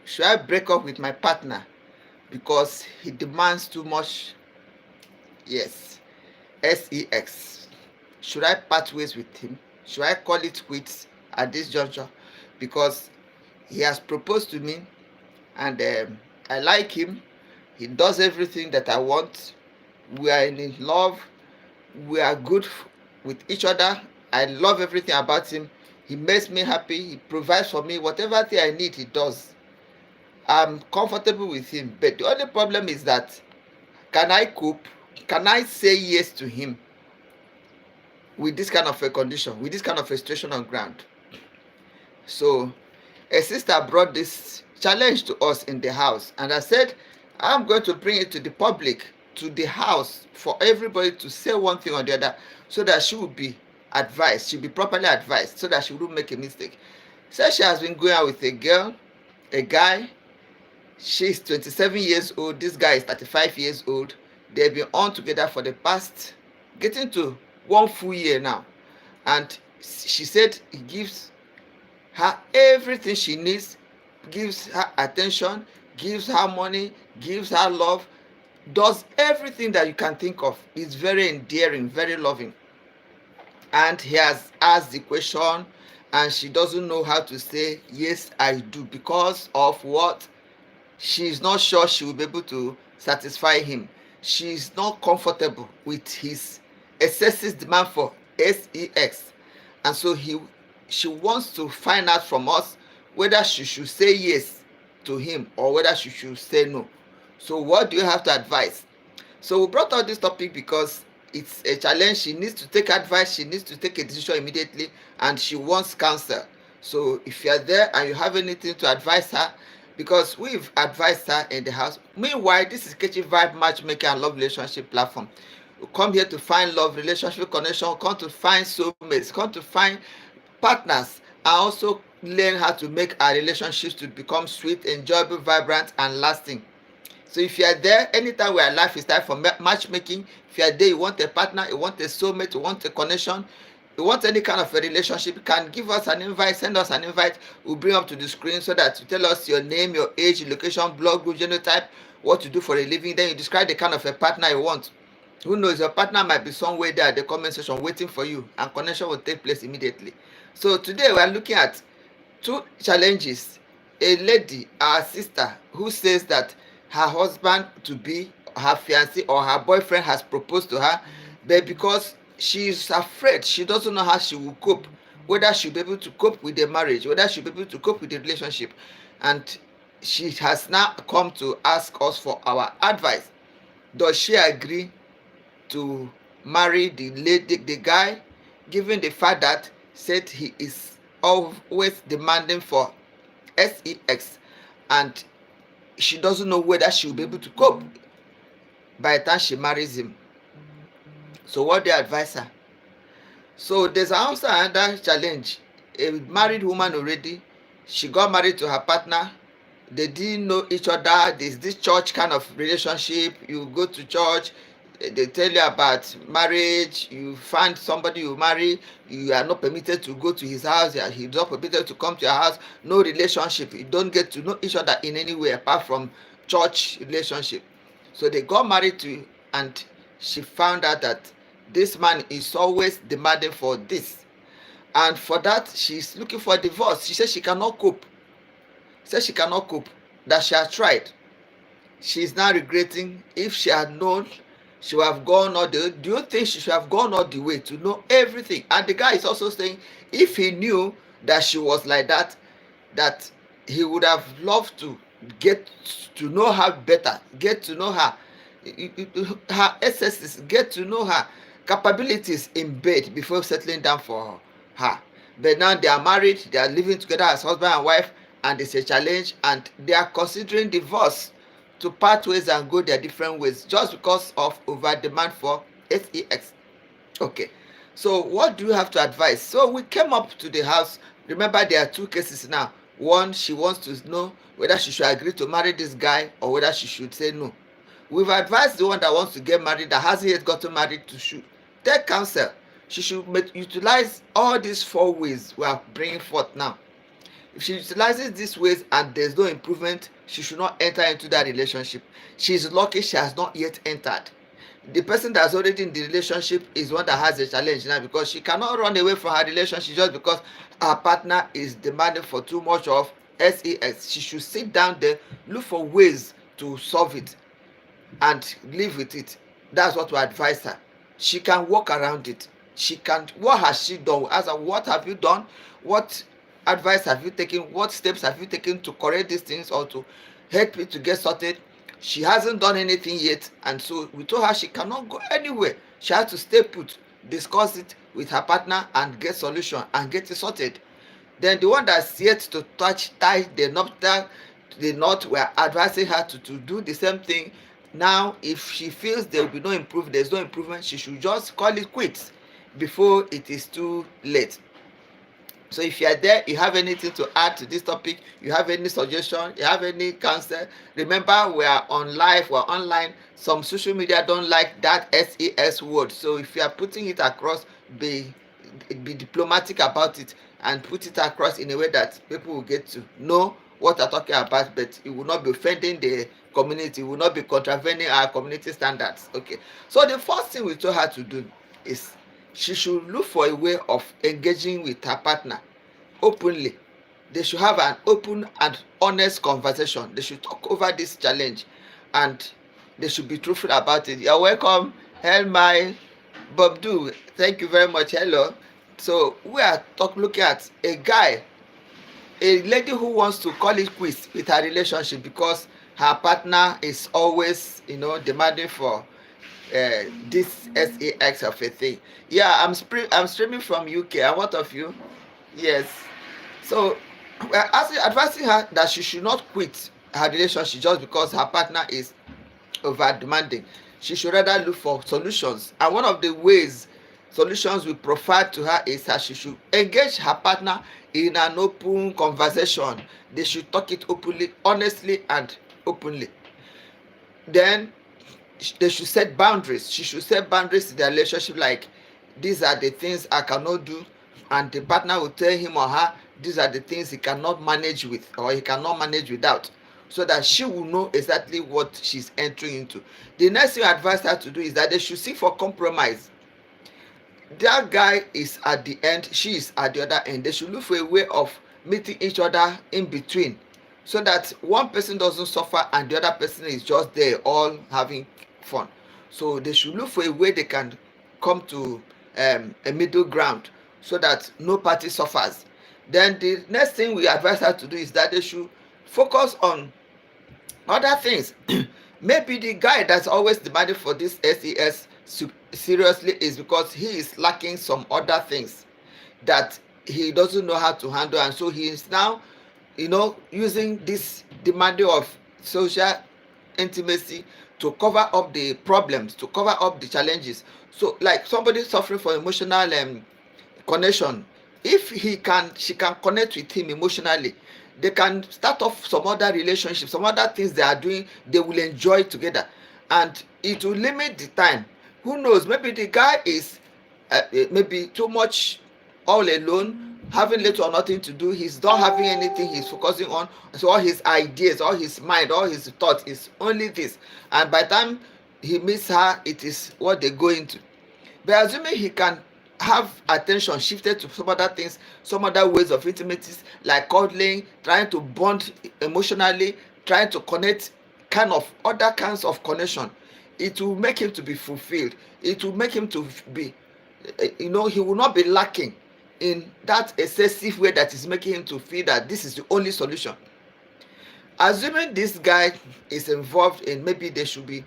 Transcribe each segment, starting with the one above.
Should I break up with my partner because he demands too much? Yes. Sex. Should I part ways with him? Should I call it quits at this juncture? Because he has proposed to me, and I like him. He does everything that I want. We are in love. We are good with each other. I love everything about him. He makes me happy. He provides for me. Whatever thing I need, he does. I'm comfortable with him. But the only problem is that, can I cope? Can I say yes to him with this kind of a condition, with this kind of a situation on ground? So a sister brought this challenge to us in the house, and I said, I'm going to bring it to the public, to the house, for everybody to say one thing or the other, so that she will be advised, she'll be properly advised, so that she wouldn't make a mistake. So she has been going out with a guy. She's 27 years old, this guy is 35 years old. They've been on together for the past, getting to 1 full year now. And she said he gives her everything she needs, gives her attention, gives her money, gives her love, does everything that you can think of. He's very endearing, very loving. And he has asked the question, and she doesn't know how to say yes I do, because of what? She's not sure she will be able to satisfy him. She's not comfortable with his excessive demand for sex, and so she wants to find out from us whether she should say yes to him or whether she should say no. So what do you have to advise? So we brought out this topic because it's a challenge. She needs to take advice, she needs to take a decision immediately, and she wants counsel. So if you are there and you have anything to advise her, because we've advised her in the house. Meanwhile, this is Kechi Vibe Matchmaking and Love Relationship Platform. We come here to find love, relationship connection, come to find soulmates, come to find partners, and also learn how to make our relationships to become sweet, enjoyable, vibrant, and lasting. So if you are there, anytime we are live, it's time for matchmaking. If you are there, you want a partner, you want a soulmate, you want a connection, you want any kind of a relationship, you can give us an invite, send us an invite. We'll bring up to the screen so that you tell us your name, your age, location, blood group, genotype, what you do for a living. Then you describe the kind of a partner you want. Who knows, your partner might be somewhere there at the comment section waiting for you, and connection will take place immediately. So today we are looking at two challenges. A lady, our sister, who says that her husband to be, her fiancé or her boyfriend has proposed to her, but because she is afraid, she doesn't know how she will cope, whether she'll be able to cope with the marriage, whether she'll be able to cope with the relationship, and she has now come to ask us for our advice. Does she agree to marry the guy, given the fact that said he is always demanding for sex, and she doesn't know whether she will be able to cope by the time she marries him? So what do you advise her? So there's also another challenge. A married woman already, she got married to her partner, they didn't know each other. There's this church kind of relationship. You go to church, they tell you about marriage, you find somebody you marry, you are not permitted to go to his house, he's not permitted to come to your house. No relationship, you don't get to know each other in any way apart from church relationship. So they got married to, and she found out that this man is always demanding for this, and for that she's looking for a divorce. She says she cannot cope, that she has tried. She is now regretting. If she had known, she would have gone all the way. Do you think she should have gone all the way to know everything? And the guy is also saying, if he knew that she was like that, that he would have loved to get to know her better, get to know her, her excesses, get to know her capabilities in bed before settling down for her. But now they are married, they are living together as husband and wife, and it's a challenge, and they are considering divorce, to part ways and go their different ways, just because of over demand for sex. Okay, so what do you have to advise? So we came up to the house. Remember, there are two cases now. One, she wants to know whether she should agree to marry this guy or whether she should say no. We've advised the one that wants to get married, that hasn't yet gotten married, to should take counsel. She should utilize all these 4 ways we are bringing forth now. If she utilizes these ways and there's no improvement, she should not enter into that relationship. She's lucky she has not yet entered. The person that's already in the relationship is one that has a challenge now, because she cannot run away from her relationship just because her partner is demanding for too much of sex. She should sit down there, look for ways to solve it and live with it. That's what we advise her. She can work around it. She can. What has she done? Ask her, what have you done? What advice have you taken? What steps have you taken to correct these things or to help it to get sorted? She hasn't done anything yet, and so we told her she cannot go anywhere. She has to stay put, discuss it with her partner and get solution and get it sorted. Then the one that's yet to tie the knot, we are advising her to do the same thing. Now if she feels there will be no improvement, there's no improvement, she should just call it quits before it is too late. So if you are there, you have anything to add to this topic, you have any suggestion, you have any counsel, remember we are on live, we're online. Some social media don't like that SES word, so if you are putting it across, be diplomatic about it and put it across in a way that people will get to know what you're talking about, but it will not be offending the community, it will not be contravening our community standards. Okay, so the first thing we told her to do is she should look for a way of engaging with her partner openly. They should have an open and honest conversation. They should talk over this challenge and they should be truthful about it. You're welcome. Hell, my Bobdu, thank you very much. Hello. So we are looking at a lady who wants to call it quits with her relationship because her partner is always, demanding for this sex of a thing. Yeah, I'm streaming from UK. And what of you? Yes. So we're advising her that she should not quit her relationship just because her partner is over demanding. She should rather look for solutions, and one of the solutions we provide to her is that she should engage her partner in an open conversation. They should talk it openly, honestly and openly. Then they should set boundaries. She should set boundaries in their relationship, like these are the things I cannot do, and the partner will tell him or her these are the things he cannot manage with or he cannot manage without, so that she will know exactly what she's entering into. The next thing I advise her to do is that they should seek for compromise. That guy is at the end, she is at the other end. They should look for a way of meeting each other in between, so that one person doesn't suffer and the other person is just there all having fun. So they should look for a way they can come to a middle ground so that no party suffers. Then the next thing we advise her to do is that they should focus on other things. Maybe the guy that's always demanding for this SES seriously is because he is lacking some other things that he doesn't know how to handle, and so he is now using this demanding of social intimacy to cover up the problems, to cover up the challenges. So like somebody suffering from emotional connection, if she can connect with him emotionally, they can start off some other relationships, some other things they are doing, they will enjoy together, and it will limit the time. Who knows, maybe the guy is maybe too much all alone, having little or nothing to do, he's not having anything he's focusing on, so all his ideas, all his mind, all his thought is only this, and by the time he meets her, it is what they go into. But assuming he can have attention shifted to some other things, some other ways of intimacy, like cuddling, trying to bond emotionally, trying to connect, kind of other kinds of connection, it will make him to be fulfilled. It will make him to be, he will not be lacking in that excessive way that is making him to feel that this is the only solution. Assuming this guy is involved in, maybe they should be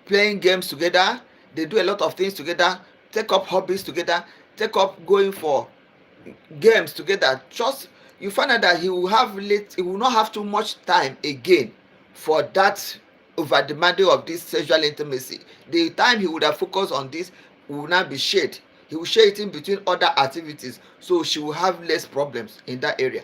playing games together, they do a lot of things together, take up hobbies together, take up going for games together, just you find out that he will not have too much time again for that over demanding of this sexual intimacy. The time he would have focused on this will now be shared. He will share it in between other activities, so she will have less problems in that area.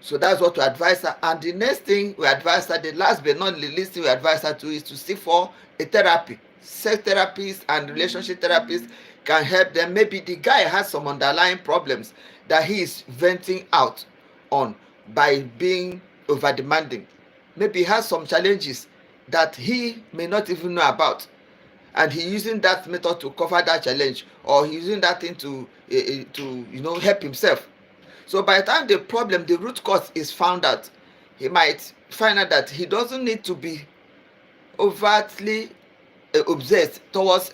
So that's what we advise her. And the next thing we advise her, the last but not the least thing we advise her to, is to seek for a therapy. Sex therapists and relationship therapists can help them. Maybe the guy has some underlying problems that he is venting out on by being over demanding. Maybe he has some challenges that he may not even know about, and he using that method to cover that challenge, or he using that thing to help himself. So by the time the root cause is found out, he might find out that he doesn't need to be overtly obsessed towards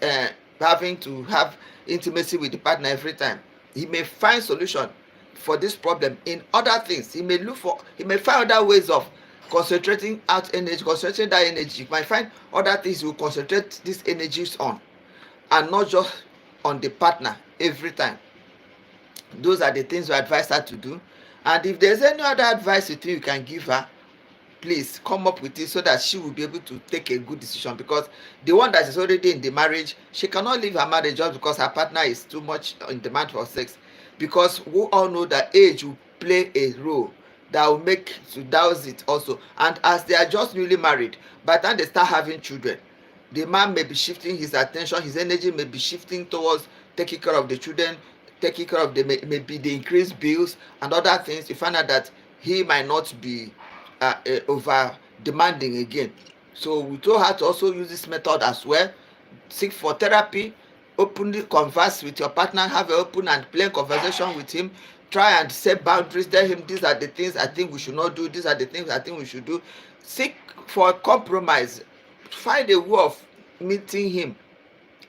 having to have intimacy with the partner every time. He may find solution for this problem in other things. He may find other ways of concentrating that energy. He might find other things he will concentrate these energies on, and not just on the partner every time. Those are the things we advise her to do. And if there's any other advice you think you can give her, please come up with it so that she will be able to take a good decision. Because the one that is already in the marriage, she cannot leave her marriage just because her partner is too much in demand for sex. Because we all know that age will play a role that will make to douse it also. And as they are just newly married, by the time they start having children, the man may be shifting his attention, his energy may be shifting towards taking care of the children, taking care of maybe the increased bills and other things. You find out that he might not be over demanding again. So we told her to also use this method as well. Seek for therapy, openly converse with your partner, have an open and plain conversation with him. Try and set boundaries. Tell him these are the things I think we should not do, these are the things I think we should do. Seek for a compromise. Find a way of meeting him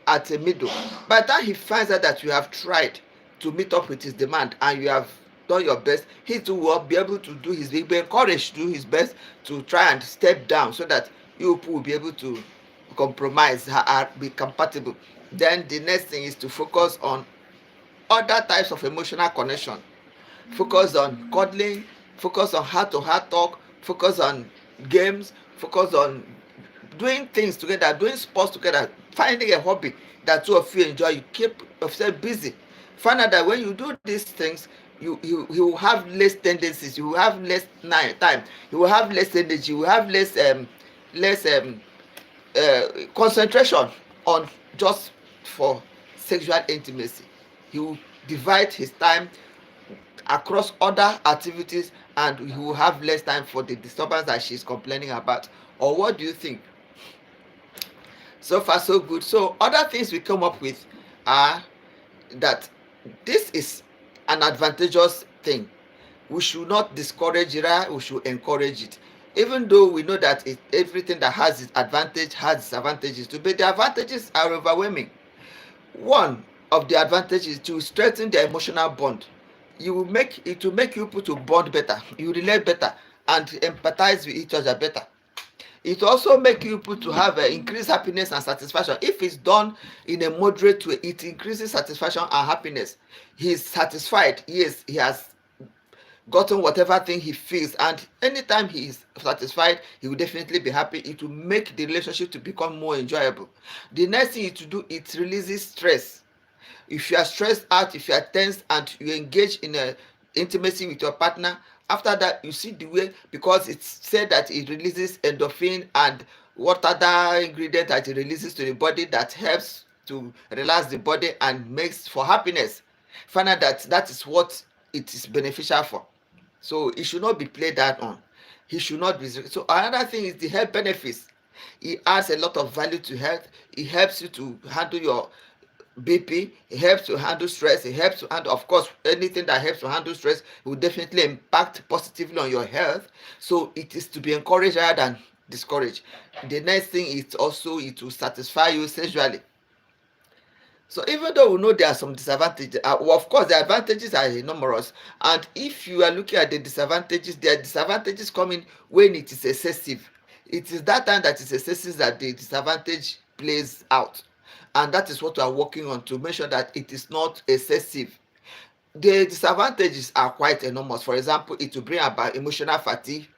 at a middle. By the time he finds out that you have tried to meet up with his demand and you have done your best, he too will be able to do his, he'll be encouraged to do his best to try and step down, so that you will be able to compromise, be compatible. Then the next thing is to focus on other types of emotional connection. Focus on cuddling, focus on heart to heart talk, focus on games, focus on doing things together, doing sports together, finding a hobby that two of you enjoy. You keep yourself busy. Find out that when you do these things, you will have less tendencies, you will have less time, you will have less energy, you will have less concentration on just for sexual intimacy. He will divide his time across other activities, and he will have less time for the disturbance that she's complaining about. Or what do you think? So far so good. So other things we come up with are that this is an advantageous thing. We should not discourage it, we should encourage it. Even though we know that everything that has its advantage has disadvantages too, but the advantages are overwhelming. One of the advantages is to strengthen the emotional bond. It will make you people to bond better, you relate better, and empathize with each other better. It also make you people to have increased happiness and satisfaction. If it's done in a moderate way, it increases satisfaction and happiness. He is satisfied. Yes, he has gotten whatever thing he feels, and anytime he is satisfied, he will definitely be happy. It will make the relationship to become more enjoyable. The next thing to do, it releases stress. If you are stressed out, if you are tense and you engage in a intimacy with your partner, after that you see the way, because it's said that it releases endorphin and what other ingredient that it releases to the body that helps to relax the body and makes for happiness. Find out that that is what it is beneficial for. So it should not be played that on. He should not be. So another thing is the health benefits. It adds a lot of value to health. It helps you to handle your BP. It helps to handle stress. It helps to handle, of course, anything that helps to handle stress will definitely impact positively on your health. So it is to be encouraged rather than discouraged. The next thing is also it will satisfy you sexually. So even though we know there are some disadvantages, well, of course the advantages are numerous, and if you are looking at the disadvantages, there are disadvantages coming when it is excessive. It is that time that is excessive that the disadvantage plays out, and that is what we are working on to make sure that it is not excessive. The disadvantages are quite enormous. For example, it will bring about emotional fatigue.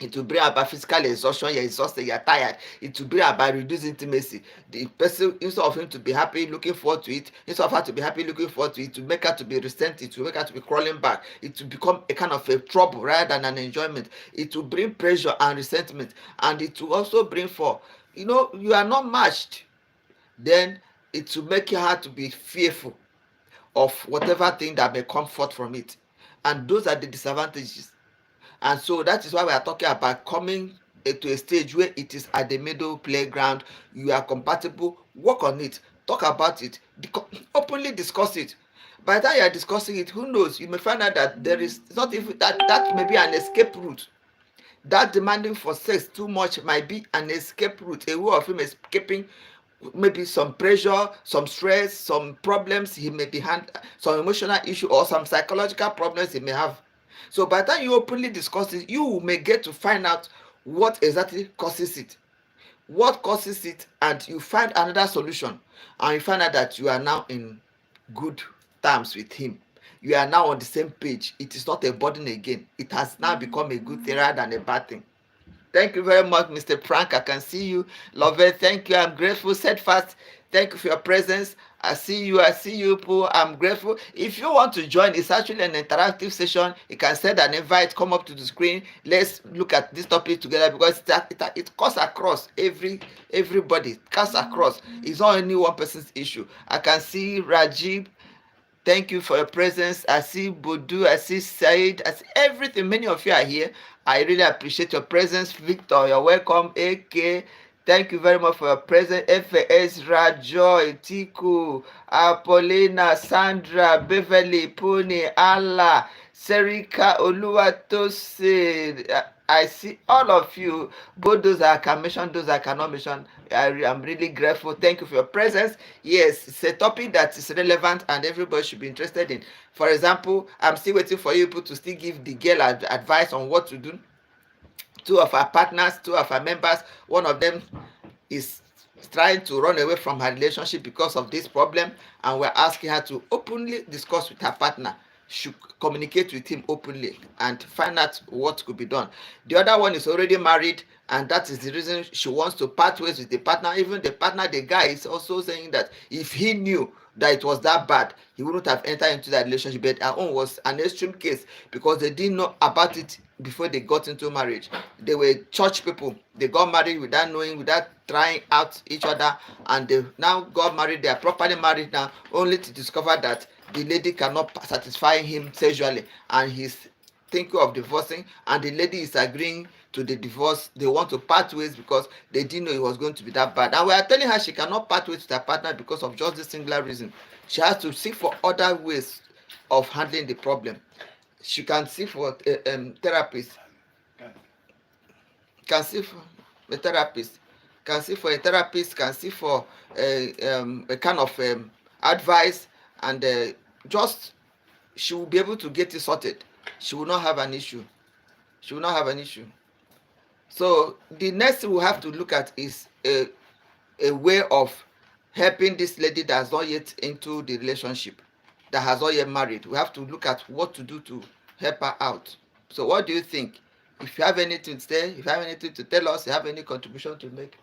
It will bring about physical exhaustion. You're exhausted, you're tired. It will bring about reduced intimacy. The person, instead of him to be happy looking forward to it, instead of her to be happy looking forward to it, to make her to be resent, it will make her to be crawling back. It will become a kind of a trouble rather than an enjoyment. It will bring pressure and resentment, and it will also bring for, you are not matched. Then it will make her to be fearful of whatever thing that may come forth from it. and those are the disadvantages. And so that is why we are talking about coming to a stage where it is at the middle playground. You are compatible, work on it, talk about it, openly discuss it. By the time you are discussing it, who knows, you may find out that there is not even that may be an escape route. That demanding for sex too much might be an escape route, a way of him escaping maybe some pressure, some stress, some problems he may be some emotional issue or some psychological problems he may have. So by the time you openly discuss it, you may get to find out what exactly causes it, and you find another solution, and you find out that you are now in good terms with him. You are now on the same page. It is not a burden again. It has now become a good thing rather than a bad thing. Thank you very much, Mr. Frank. I can see you. Love it. Thank you. I'm grateful. Steadfast. Thank you for your presence. I see you. I see you, Pooh. I'm grateful. If you want to join, it's actually an interactive session. You can send an invite, come up to the screen. Let's look at this topic together, because it cuts across everybody. It cuts across. It's not only one person's issue. I can see Rajiv. Thank you for your presence. I see Bodu, I see Said, I see everything. Many of you are here. I really appreciate your presence. Victor, you're welcome. AK, thank you very much for your presence. FS, Rajoy, Tiku, Apollina, Sandra, Beverly, Puni, Allah, Serika, Oluwatose. I see all of you. Both those I can mention, those I cannot mention. I'm really grateful. Thank you for your presence. Yes, it's a topic that is relevant and everybody should be interested in. For example, I'm still waiting for you people to still give the girl advice on what to do. Two of our partners, two of our members, one of them is trying to run away from her relationship because of this problem, and we're asking her to openly discuss with her partner. Should communicate with him openly and find out what could be done. The other one is already married, and that is the reason she wants to part ways with the partner. Even the partner, the guy, is also saying that if he knew that it was that bad, he wouldn't have entered into that relationship. But her own was an extreme case because they didn't know about it before they got into marriage. They were church people. They got married without knowing, without trying out each other, and they now got married. They are properly married now, only to discover that the lady cannot satisfy him sexually, and he's thinking of divorcing, and the lady is agreeing to the divorce. They want to part ways because they didn't know it was going to be that bad, and we are telling her she cannot part ways with her partner because of just this singular reason. She has to seek for other ways of handling the problem. She can seek for therapist, can seek for a therapist, can seek for a therapist, can seek for a kind of advice, and just she will be able to get it sorted. She will not have an issue. She will not have an issue. So the next thing we have to look at is a way of helping this lady that has not yet into the relationship, that has not yet married. We have to look at what to do to help her out. So what do you think? If you have anything to say, if you have anything to tell us, you have any contribution to make.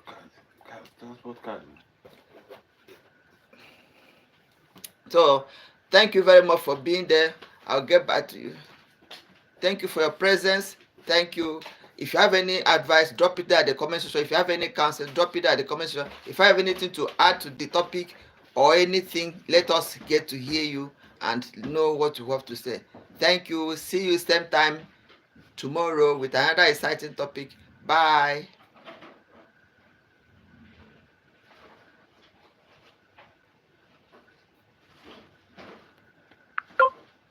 So thank you very much for being there. I'll get back to you. Thank you for your presence. Thank you. If you have any advice, drop it there at the comment section. If you have any counsel, drop it there at the comment section. If you have anything to add to the topic or anything, let us get to hear you and know what you have to say. Thank you. See you same time tomorrow with another exciting topic. Bye.